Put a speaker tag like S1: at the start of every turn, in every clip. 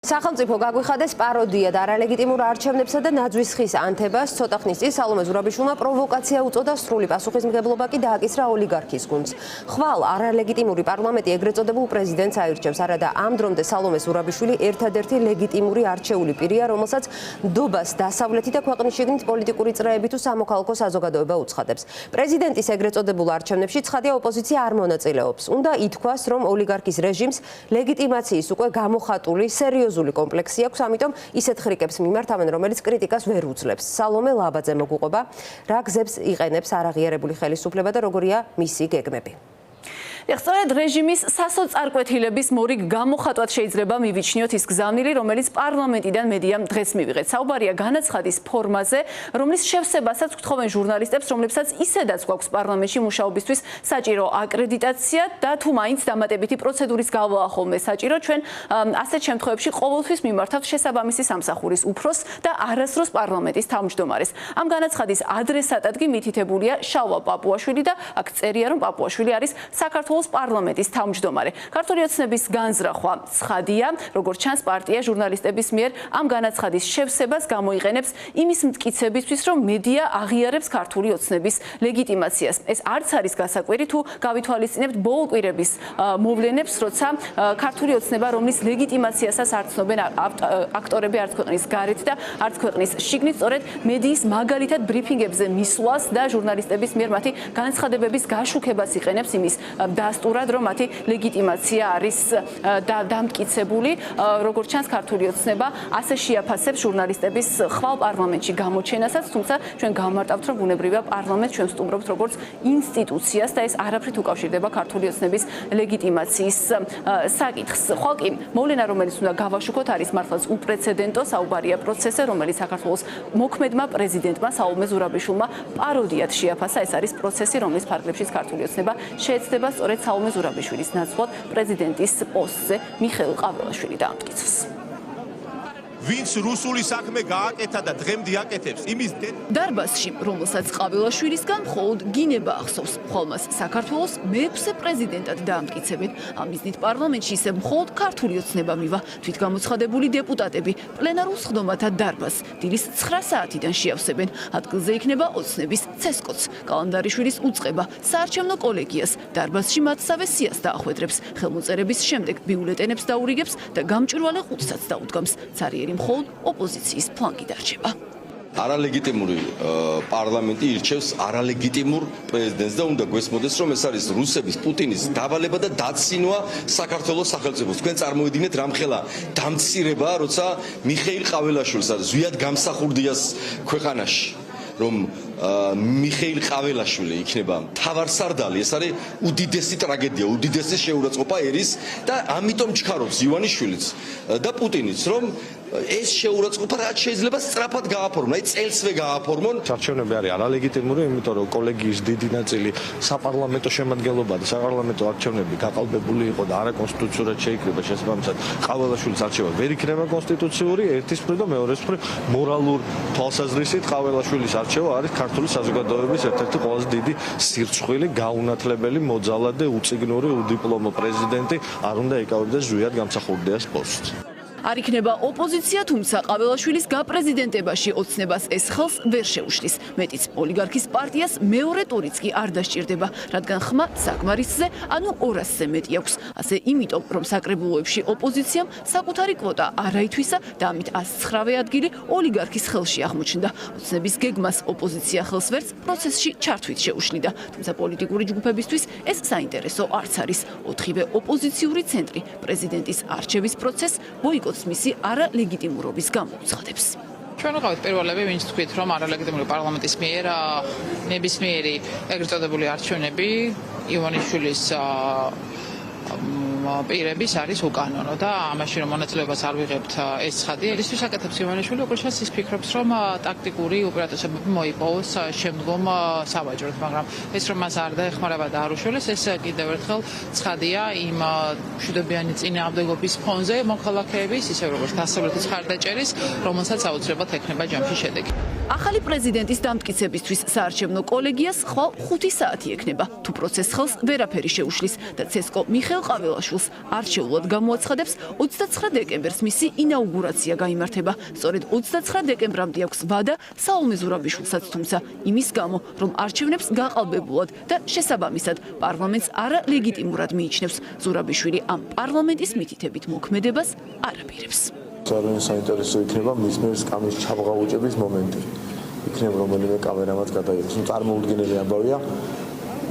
S1: სახელმწიფო გაგვიხადეს პაროდია და არალეგიტიმურ არჩევნებსა და ნაძვის ხის ანთებას ცოტა ხნის წინ სალომე ზურაბიშვილმა პროვოკაცია უწოდა, სრული პასუხისმგებლობა კი დააკისრა ოლიგარქის გუნდს. ხვალ არალეგიტიმური პარლამენტი ეგრეთ წოდებულ პრეზიდენტს აირჩევს. არადა ამ დრომდე სალომე ზურაბიშვილი ერთადერთი ლეგიტიმური არჩეული პირია, რომელსაც ნდობას დასავლეთი და ქვეყნის შიგნით პოლიტიკური წრეები თუ სამოქალაქო საზოგადოება უცხადებს. პრეზიდენტის ეგრეთ წოდებულ არჩევნებში ცხადია ოპოზიცია არ მონაწილეობს. უნდა ითქვას, რომ ოლიგარქის რეჟიმს ლეგიტიმაციის უკვე გამოხატული სერიოზული კომპლექსი აქვს, ამიტომ ისეთ ხრიკებს მიმართავენ, რომელიც კრიტიკას ვერ უძლებს. სალომე ლაბაძე მოგუყვება, რა გზებს იყენებს არაღიარებული ხელისუფლება და როგორია მისი გეგმები.
S2: სწორედ რეჟიმის სასოწარკვეთილების მორიგ გამოხატვად შეიძლება მივიჩნიოთ ის გზავნილი, რომელიც პარლამენტიდან მედიამ დღეს მივიღეთ. საუბარია განაცხადის ფორმაზე, რომლის შევსებასაც გთხოვენ ჟურნალისტებს, რომლებსაც ისედაც გვაქვს პარლამენტში მუშაობისთვის საჭირო აკრედიტაცია და თუ მაინც დამატებითი პროცედურის გავლა ხოლმე საჭირო, ჩვენ ასეთ შემთხვევებში ყოველთვის მიმართავთ შესაბამისი სამსახურის უფროსს და არასდროს პარლამენტის თავმჯდომარეს. ამ განაცხადის ადრესატად კი მითითებულია შალვა პაპუაშვილი და აქ წერია, რომ პაპუაშვილი არის საქართველოს პარლამენტის თავმჯდომარე. ქართული ოცნების განზრახვა ცხადია, როგორც ჩანს პარტია ჟურნალისტების მიერ ამ განაცხადის შევსებას გამოიყენებს იმის მტკიცებისთვის, რომ მედია აღიარებს ქართული ოცნების ლეგიტიმაციას. ეს არც არის გასაკვირი, თუ გავითვალისწინებთ ბოლო კვირების მოვლენებს, როცა ქართული ოცნება, რომლის ლეგიტიმაციასაც არ ცნობენ აქტორები არც ქვეყნის გარეთ და არც ქვეყნის შიგნით, სწორედ მედიის მაგალითად ბრიფინგებზე მისვლას და ჟურნალისტების მიერ მათი განცხადებების გაშუქებას იყენებს იმის დასტურად, რომ მათი ლეგიტიმაცია არის დამტკიცებული, როგორც ჩანს ქართული ოცნება ასე შეაფასებს ჟურნალისტების ხვალ პარლამენტში გამოჩენასაც, თუმცა ჩვენ გამარტავთ, რომ ბუნებრივია პარლამენტს ჩვენ ვსტუმრობთ როგორც ინსტიტუციას და ეს არაფრით უკავშირდება ქართული ოცნების ლეგიტიმაციის საკითხს. ხვალ კი მოვლენა, რომელიც უნდა გავაშუქოთ, არის მართლაც უპრეცედენტო, საუბარია პროცესზე, რომელიც საქართველოს მოქმედმა პრეზიდენტმა სალომე ზურაბიშვილმა პაროდიად შეაფასა. ეს არის პროცესი, რომლის ფარგლებშიც ქართული ოცნება შეეცდება სწორედ სალომე ზურაბიშვილის ნაცვლად პრეზიდენტის პოსტზე მიხეილ ყაველაშვილი დაამტკიცოს.
S3: ვინც რუსული საქმე გააკეთა და დღემდე აკეთებს, იმის
S2: დარბაზში, რომელსაც ყაველაშვილისგან მხოლოდ გინება ახსოვს, ხოლმას საქართველოს მეექვსე პრეზიდენტად დაამტკიცებენ. ამ მიზნით პარლამენტში ისე მხოლოდ ქართული ოცნება მივა. თვითგამოცხადებული დეპუტატები პლენარულ სხდომათა დარბაზს დილის 9 საათიდან შეავსებენ. ადგილზე იქნება ოცნების ცესკოც. კალანდარიშვილის უწყება საარჩევნო კოლეგიას დარბაზში მათსავე სიას დაახვედრებს. ხელმოწერების შემდეგ ბიულეტენებს დაურიგებს და გამჭვირვალე ყუთსაც დაუდგამს. ცარიერი მხოლოდ ოპოზიციის ფლანგი დარჩება.
S4: არალეგიტიმური პარლამენტი ირჩევს არალეგიტიმურ პრეზიდენტს და უნდა გვესმოდეს, რომ ეს არის რუსების პუტინის დავალება და დაცინვა საქართველოს სახელმწიფოს. თქვენ წარმოიდგინეთ, რამხელა დამცირება, როცა მიხეილ ყაველაშვილს არის ზვიად გამსახურდიას ქვეყანაში, რომ მიხეილ ყაველაშვილი იქნება მთავარსარდალი. ეს არის უდიდესი ტრაგედია, უდიდესი შეურაცხყოფა ერის და ამიტომ ჩქარობს ივანიშვილიც და პუტინიც, რომ ეს შეურაცხყოფა რაც შეიძლება სწრაფად გააფორმონ, აი წელსვე გააფორმონ.
S5: არჩევნები არის არალეგიტიმური, იმიტომ რომ კოლეგიის დიდი ნაწილი საპარლამენტო შემადგენლობა და საპარლამენტო არჩევნები გაყალბებული იყო და არაკონსტიტუციურად შეიკრიბა. შესაბამისად, ყაველაშვილის არჩევა ვერ იქნება კონსტიტუციური, ერთის მხრივ და მეორეს მხრივ მორალურ თვალსაზრისით ყაველაშვილის არჩევა არის ქართული საზოგადოების ერთ-ერთი ყველაზე დიდი სირცხვილი, გაუნათლებელი, მოძალადე და უწიგნური უდიპლომო პრეზიდენტი არ უნდა ეკავებდეს ზვიად გამსახურდიას პოსტს.
S2: არ იქნება ოპოზიცია, თუმცა ყაველაშვილის გაპრეზიდენტებაში ოცნებას ეს ხელს ვერ შეუშლის. მეტიც ოლიგარქის პარტიას მეორე ტურიც კი არ დასჭირდება, რადგან ხმა საკმარისზე, ანუ 200-ზე მეტი აქვს. ასე იმიტომ, რომ საკრებულოებში ოპოზიციამ საკუთარი კვოტა არ აითვისა და ამით 109-ვე ადგილი ოლიგარქის ხელში აღმოჩნდა. ოცნების გეგმას ოპოზიცია ხელს ვერც პროცესში ჩართვით შეუშლიდა, თუმცა პოლიტიკური ჯგუფებისთვის ეს საინტერესო არც არის. 4-ვე ოპოზიციური ცენტრი პრეზიდენტის არჩევის პროცესს ბოიკოტს მისი არალეგიტიმურობის გამოუცხადებს.
S6: ჩვენ ვიყავით პირველები, ვინც თქვით, რომ არალეგიტიმური პარლამენტის მიერ ნებისმიერი ეგრეთ წოდებული არჩევნები ივანიშვილის პირების არის უკანონო და ამაში რომ მონაწილეობას არ ვიღებთ ეს ცხადია. ისიც აკეთებს ივანიშვილი, უკვე შანსის ფიქრობს, რომ ტაქტიკური უპირატესობები მოიპოვოს შემდგომ სავაჭროდ, მაგრამ ეს რომ მას არ დაეხმარება და არ უშველეს, ეს კიდევ ერთხელ ცხადია იმ მშვიდობიანი წინააღმდეგობის ფონზე მოქალაქეების, ისე როგორც დასავლეთის ხარდაჭერის, რომელსაც აუცილებლად ექნება ჯამში შედეგი.
S2: ახალი პრეზიდენტის დამტკიცებისთვის საარჩევნო კოლეგიას ხვალ 5 საათი ექნება. თუ პროცესს ხელს ვერაფერი შეუშლის და ცესკო მიხეილ ყაველაშვილს სახელს არჩეულად გამოაცხადებს, 29 დეკემბერს მისი ინაუგურაცია გაიმართება. სწორედ 29 დეკემბრამდე აქვს ვადა საულმე ზურაბიშვილსაც, თუმცა იმის გამო, რომ არჩევნებს გაყალბებულად და შესაბამისად პარლამენტს არალეგიტიმურად მიიჩნევს, ზურაბიშვილი ამ პარლამენტის მითითებით მოქმედებას არაპირებს.
S7: ძალიან საინტერესო იქნება მის მიერ სკამის ჩაბღაუჭების მომენტი. იქნება რომელიმე კამერამაც გადაიღოს. წარმოუდგენელი ამბავია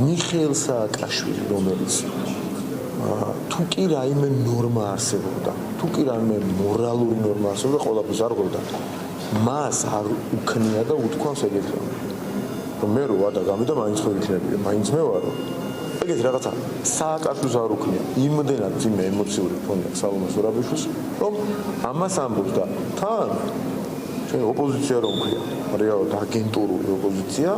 S7: მიხეილ სააკაშვილი, რომელიც თუ კი რაიმე ნორმა არსებობდა, თუ კი რაიმე მორალური ნორმა არსებობდა, ყველაფერს არ ღვევდა. მას არ უქნია და უთქვამს ეგეთი რომ მე რო ვადა გამიდა მაინც ხო იქნებია, მაინც მე ვარო. ეგეთი რაღაცა სააკაშვილს არ უქნია. იმდენად ძიმე ემოციური ფონი აქვს სალომე ზურაბიშვილს, რომ ამას ამბობს და თან ჩვენ ოპოზიცია რომ ქვია, რეალურად აგენტურული ოპოზიცია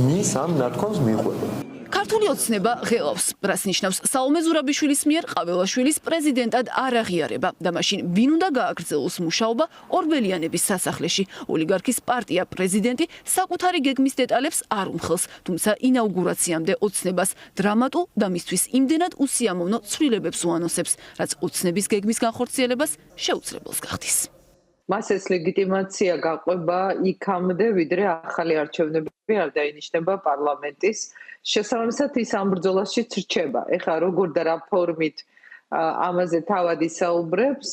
S7: მის ამ ნათქვამს მიყვება.
S2: ქართული ოცნება ღელავს, რაც ნიშნავს საულმე ზურაბიშვილის მიერ ყაველაშვილის პრეზიდენტად არ აღიარება და მაშინ ვინ უნდა გააგრძელოს მუშაობა ორბელიანების სასახლეში. ოლიგარქის პარტია პრეზიდენტი საკუთარი გეგმის დეტალებს არ უმხელს, თუმცა ინაუგურაციამდე ოცნებას დრამატულ და მისთვის იმდენად უსიამოვნო ცვლილებებს უანონსებს, რაც ოცნების გეგმის განხორციელებას შეუძლებელს გახდის.
S8: მას ეს ლეგიტიმაცია გაყვება იქამდე, ვიდრე ახალი არჩევნები არ დაინიშნება პარლამენტის. შესაბამისად ის ამ ბრძოლაშიც რჩება. ეხლა როგორ და რა ფორმით ამაზე თავად ისაუბრებს,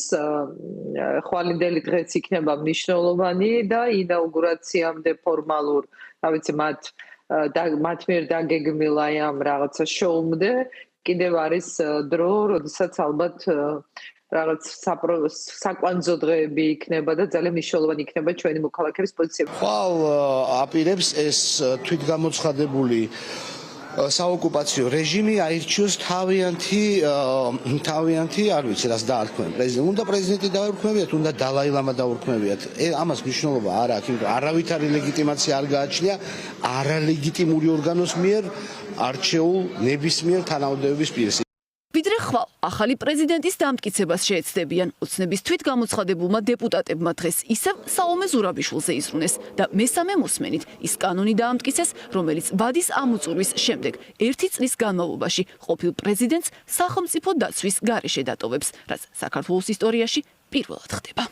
S8: ხვალინდელი დღეც იქნება მნიშვნელოვანი და ინაუგურაციამდე ფორმალურ, რა ვიცი, მათ მიერ დაგეგმილ აი ამ რაღაცა შოუმდე კიდევ არის დრო, როდესაც ალბათ რაღაც საკვანძო დღეები იქნება და ძალიან მნიშვნელოვანი იქნება ჩვენი მოქალაქეების პოზიციები.
S9: ხვალ აპირებს ეს თვითგამოცხადებული საოკუპაციო რეჟიმი აირჩიოს თავიანთი არ ვიცი რას დაარქმევენ პრეზიდენტი. უნდა პრეზიდენტი დაარქმევიათ, უნდა დალაი ლამა დაარქმევიათ. ამას მნიშვნელობა არ აქვს, იმიტომ რომ არავითარი ლეგიტიმაცია არ გააჩნია არალეგიტიმური ორგანოს მიერ არჩეულ ნებისმიერ თანამდებობის პირს.
S2: ვიდრე ხვალ ახალი პრეზიდენტის დამტკიცებას შეეცდებიან, ოცნების თვითგამოცხადებულმა დეპუტატებმა დღეს ისევ საულმე ზურაბიშვილზე იზრუნეს და მესამე მოსმენით ის კანონი დაამტკიცეს, რომელიც ვადის ამოწურვის შემდეგ 1 წლის განმავლობაში ყოფილ პრეზიდენტს სახელმწიფო დაცვის გარეშე დატოვებს, რაც საქართველოს ისტორიაში პირველად ხდება.